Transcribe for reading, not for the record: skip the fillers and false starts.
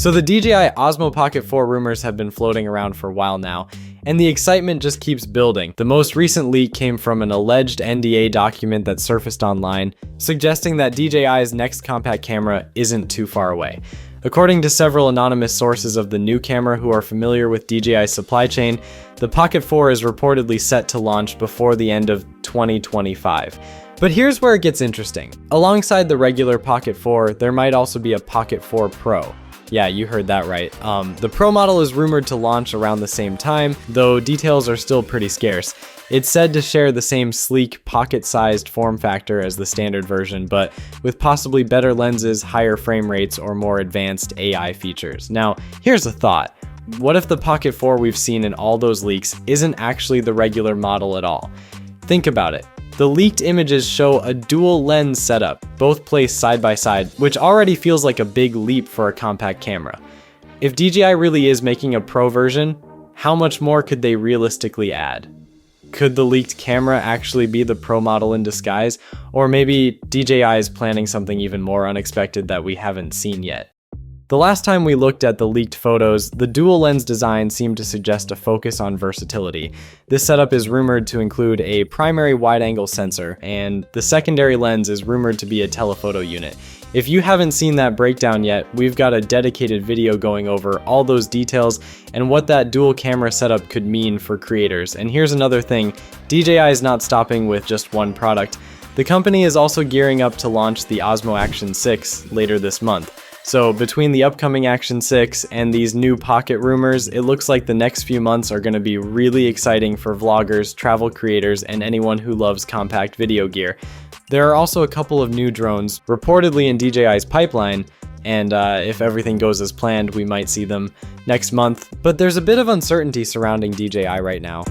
So the DJI Osmo Pocket 4 rumors have been floating around for a while now, and the excitement just keeps building. The most recent leak came from an alleged NDA document that surfaced online, suggesting that DJI's next compact camera isn't too far away. According to several anonymous sources of the new camera who are familiar with DJI's supply chain, the Pocket 4 is reportedly set to launch before the end of 2025. But here's where it gets interesting. Alongside the regular Pocket 4, there might also be a Pocket 4 Pro. Yeah, you heard that right. The Pro model is rumored to launch around the same time, though details are still pretty scarce. It's said to share the same sleek, pocket-sized form factor as the standard version, but with possibly better lenses, higher frame rates, or more advanced AI features. Now, here's a thought. What if the Pocket 4 we've seen in all those leaks isn't actually the regular model at all? Think about it. The leaked images show a dual lens setup, both placed side by side, which already feels like a big leap for a compact camera. If DJI really is making a Pro version, how much more could they realistically add? Could the leaked camera actually be the Pro model in disguise? Or maybe DJI is planning something even more unexpected that we haven't seen yet? The last time we looked at the leaked photos, the dual lens design seemed to suggest a focus on versatility. This setup is rumored to include a primary wide-angle sensor, and the secondary lens is rumored to be a telephoto unit. If you haven't seen that breakdown yet, we've got a dedicated video going over all those details and what that dual camera setup could mean for creators. And here's another thing, DJI is not stopping with just one product. The company is also gearing up to launch the Osmo Action 6 later this month. So between the upcoming Action 6 and these new Pocket rumors, it looks like the next few months are going to be really exciting for vloggers, travel creators, and anyone who loves compact video gear. There are also a couple of new drones reportedly in DJI's pipeline, and if everything goes as planned, we might see them next month. But there's a bit of uncertainty surrounding DJI right now.